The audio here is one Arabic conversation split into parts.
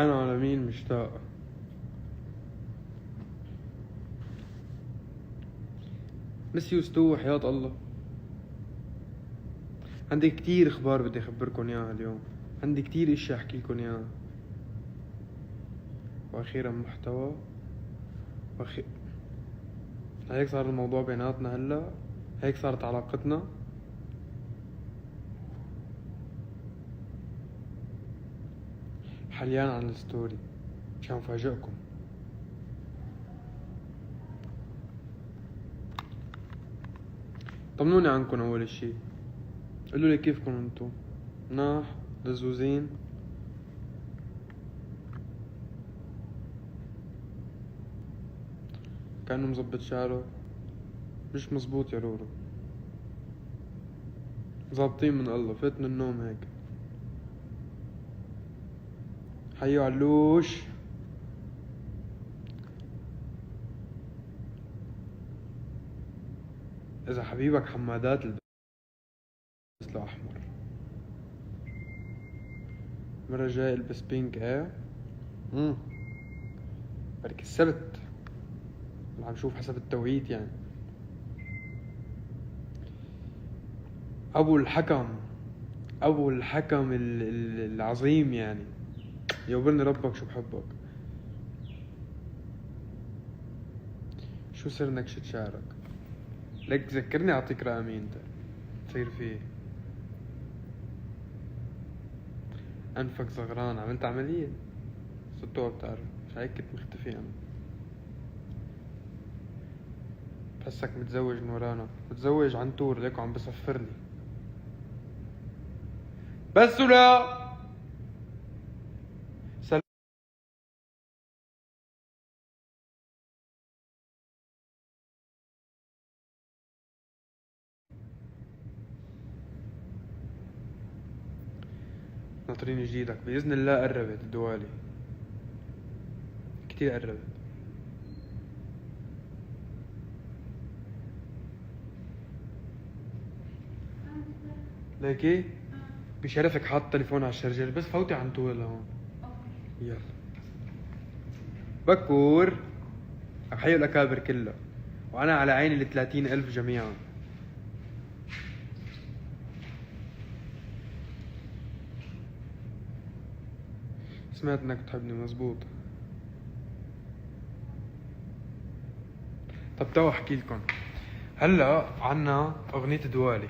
أنا على مين مشتاق. مس يوستو وحياة الله. عندي كتير اخبار بدي اخبركم اياها اليوم. عندي كتير اشي احكي لكم اياها. واخيرا محتوى هيك صار الموضوع بيناتنا هلا. هيك صارت علاقتنا. حليان عن الستوري مشان فاجئكم. طمنوني عنكم اول اشي. قولوا لي كيفكم انتو. مناح لزوزين. كأنه مزبط شعره. مش مزبوط يا رورو. ظابطين من الله. فات من النوم هيك. حيو علوش. اذا حبيبك حمادات البس له احمر. المرة الجاية البس بينك. ايه بركي السبت. عم شوف حسب التوقيت يعني. ابو الحكم العظيم يعني. يوبرني ربك شو بحبك. شو سر نكشة شعرك؟ لك ذكرني اعطيك رقمي انت تصير فيه. انفك صغران. عملت عملية ستوها بتعرف. مش هيك كنت مختفي انا. بحسك متزوج من ورانا. متزوج عن تور ليكو عم بصفرني. بس ولا ناطرين جديدك بإذن الله. قربت الدوالي كتير قربت. ليكي بشرفك حاط تليفون على الشرجر. بس فوتي عن طول لهون. يلا بكور. أحيي الأكابر كلها. وأنا على عيني 30,000 جميعا. سمعت انك بتحبني. مزبوط. طب تو احكي لكم. هلا عنا اغنية دوالي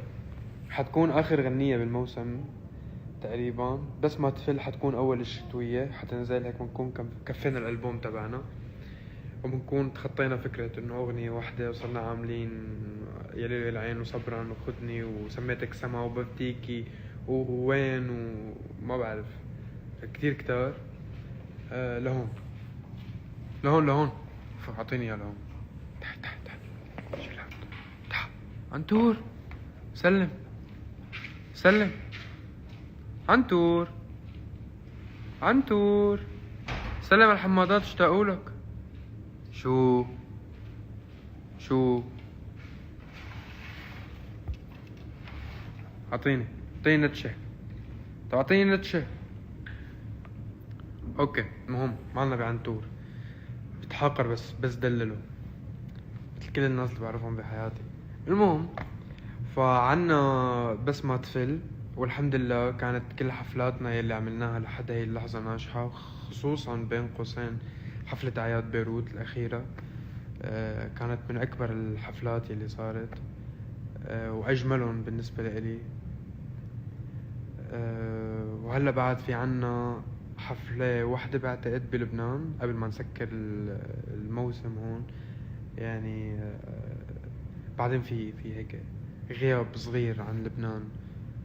حتكون اخر غنية بالموسم تقريبا. بس ما تفل حتكون اول الشتوية. حتنزل هيك بنكون كفينا الالبوم تبعنا. وبنكون تخطينا فكرة انه اغنية واحدة وصرنا عاملين يا ليل العين وصبرا وخدني وسميتك سما وبفتيكي ووين وما بعرف كتير كتار. لهون لهون فاعطيني اياه لهون. تحت شيلها. تحت عنتور. سلم عنتور سلم على الحمادات اشتاقولك. شو اعطيني نتشة. طب اعطيني نتشة. اوكي المهم مالنا بعنتور. بتحاقر بس دلله مثل كل الناس اللي بعرفهم بحياتي. المهم فعنا بس ما تفل. والحمد لله كانت كل حفلاتنا يلي عملناها لحد هاي اللحظة ناجحة. خصوصا بين قوسين حفلة أعياد بيروت الأخيرة. كانت من أكبر الحفلات يلي صارت. وأجملهم بالنسبة لإلي. وهلا بعد في عنا حفلة واحدة بعتقد بلبنان قبل ما نسكر الموسم هون يعني. بعدين في هيك غياب صغير عن لبنان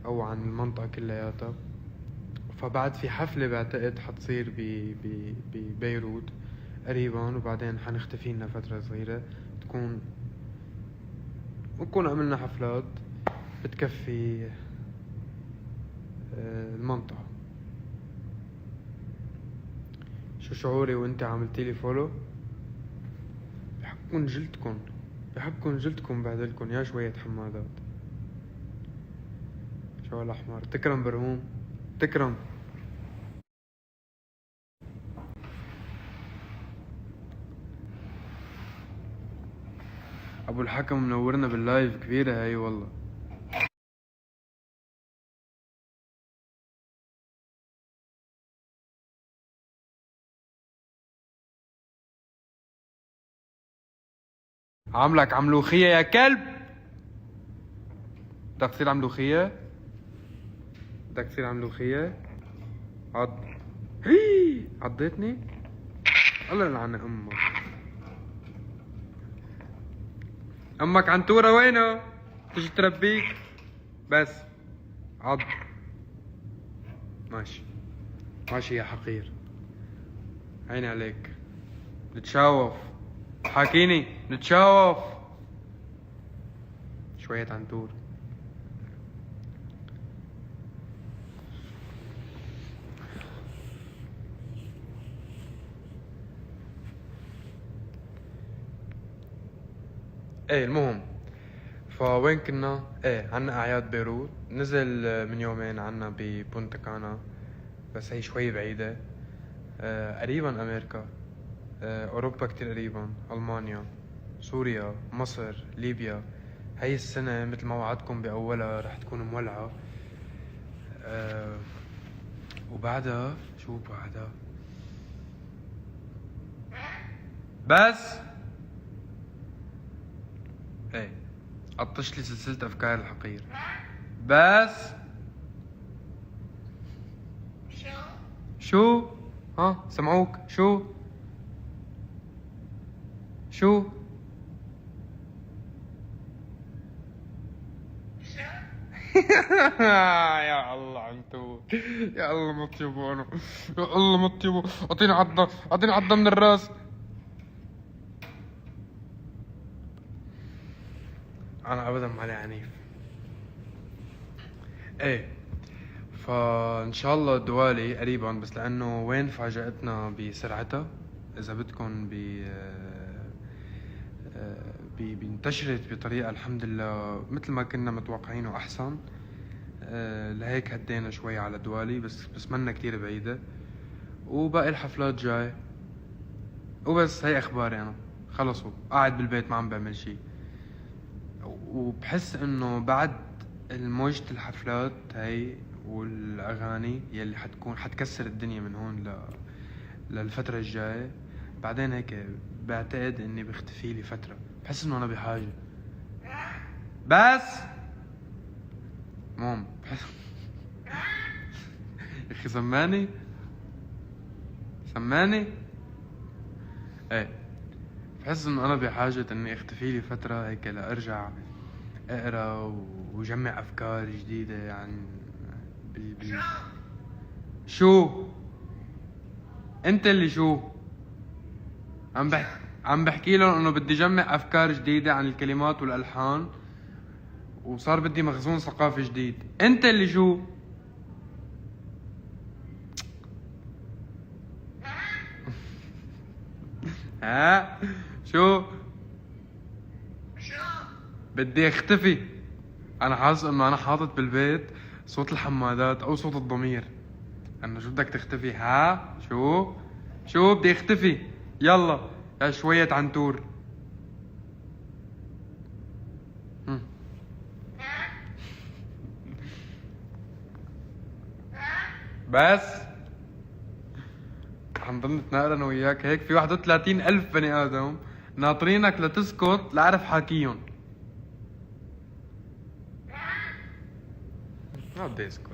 او عن المنطقة كلياتها. فبعد في حفلة بعتقد حتصير ببيروت قريبا. وبعدين حنختفي لنا فترة صغيرة نكون عملنا حفلات بتكفي المنطقة. شو شعوري وانت عملتيلي فولو؟ بحبكن جلدكن بعدلكن يا شوية حمادات. شو الأحمر. تكرم برهوم. تكرم. ابو الحكم منورنا باللايف، كبيرة هاي والله. عاملك عملوخية يا كلب. بدك تصير عملوخية؟ بدك تصير عملوخية؟ عض. عضيتني؟ الله يلعن امك. امك عنتورة وينه؟ تيجي تربيك؟ بس عض. ماشي ماشي يا حقير، عيني عليك. نتشاوف، حاكيني نتشاوف. شوية عنتور. ايه المهم، فوين كنا؟ ايه عنا اعياد بيروت، نزل من يومين عنا ببونتا كانا، بس هي شوي بعيدة. قريبا امريكا، اوروبا كتير قريبا، المانيا، سوريا، مصر، ليبيا. هاي السنة مثل ما وعدكم باولها رح تكون مولعة. وبعدها شو بعدها؟ بس ايه قطش لي سلسلة افكار الحقير. بس شو؟ ها سمعوك؟ شو؟ شو؟ يا الله عنتو، يا الله ما تجيبوا انا، يا الله ما تجيبوا. اعطيني عضة، اعطيني عضة من الراس. انا ابدا مالي عنيف. ايه فان شاء الله دوالي قريبا، بس لانه وين فاجأتنا بسرعتها، اذا بدكم بانتشرت بطريقة الحمد لله مثل ما كنا متوقعين واحسن. لهيك هدينا شوي على دوالي، بس منا كتير بعيدة، وباقي الحفلات جاي. وبس هي اخباري. انا خلصوا قاعد بالبيت ما عم بعمل شي، وبحس انه بعد موجة الحفلات هي والاغاني يلي حتكسر الدنيا من هون للفترة الجاية. بعدين هيك بعتقد اني بختفي لي فترة، بحس انه انا بحاجة. بس مهم بحس يا اخي سماني سماني. ايه بحس انه انا بحاجة اني اختفي لي فترة هيك لارجع اقرا وجمع افكار جديدة يعني شو؟ انت اللي شو؟ عم بحكي لهم انه بدي جمع افكار جديدة عن الكلمات والالحان، وصار بدي مخزون ثقافي جديد. انت اللي شو؟ ها شو؟ بدي اختفي. انا حاسس انه انا حاطط بالبيت صوت الحمادات او صوت الضمير. انه شو بدك تختفي؟ ها شو بدي اختفي؟ يلا يا شوية عنتور. بس حنضل نتناقر انا وياك هيك؟ في 31,000 بني ادم ناطرينك لتسكت لأعرف حاكيهم. ما بدي اسكت.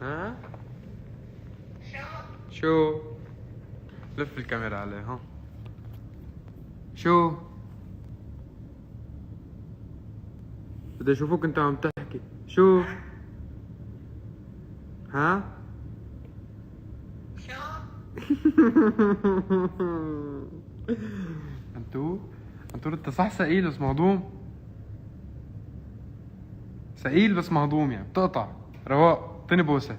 ها شو؟ لف الكاميرا عليه. ها شو؟ بدي اشوفك انت عم تحكي. شو؟ ها انتو انت صح ثقيل بس مهضوم. ثقيل بس مهضوم يعني بتقطع. رواق اعطيني بوسة،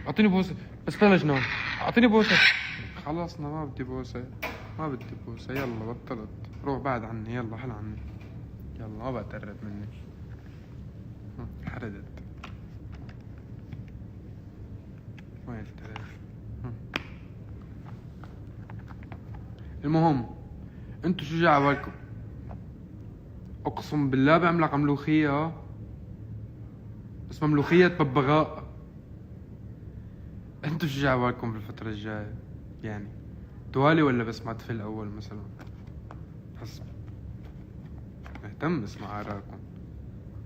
اعطيني بوسة بس بلا جنان. اعطيني بوسة. خلص انا ما بدي بوسة، ما بدي بوسة. يلا بطلت، روح بعد عني. يلا حل عني. يلا ما بقى تقرب مني. حردت. وين التلف؟ المهم انتو شو جا عبالكم؟ اقسم بالله بعملك ملوخية، اسمها ملوخية ببغاء. انتو شو جعبالكم بالفترة الجاية؟ يعني توالي ولا بس ما تفل اول مثلا؟ حسب مهتم اسمع آراءكم.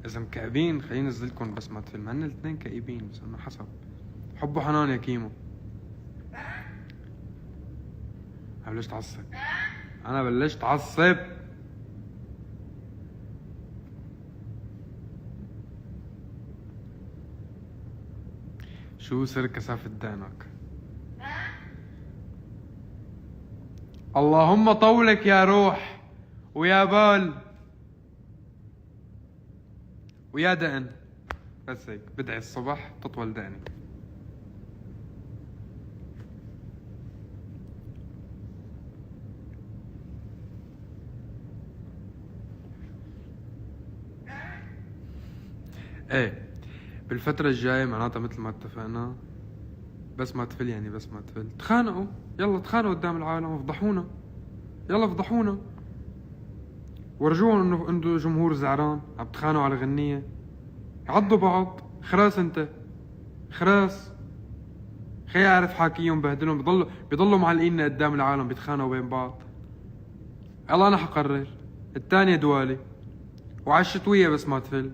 اذا مكئبين خليني انزلكم بس ما تفل، مع ان الاثنين كئيبين بس انه حسب. حب وحنان يا كيمو. انا بلشت اتعصب، انا بلشت اتعصب. شو سر كثافة دانك؟ اللهم طولك يا روح ويا بال ويا دقن. بس هيك بدعي الصبح تطول دقني. ايه بالفترة الجاية معناتها مثل ما اتفقنا بس ما تفل، يعني بس ما تفل تخانقوا، يلا تخانقوا قدام العالم، افضحونا، يلا افضحونا، ورجوهم انه عنده جمهور زعران عم تخانقوا على غنية. عضوا بعض، خراس انت خراس. خي اعرف حاكيهم بهدلهم، بيضلوا معلقين قدام العالم بيتخانقوا بين بعض. يلا انا حقرر الثانية دوالي وعلى الشتوية بس ما تفل،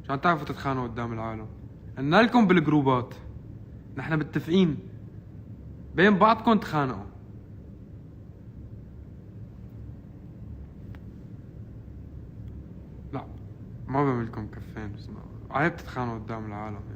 عشان تعرفوا تتخانقوا قدام العالم. قلنا لكم بالجروبات نحن متفقين بين بعضكم تخانقوا. لا ما بعملكم كفين بس عيب تتخانقوا قدام العالم.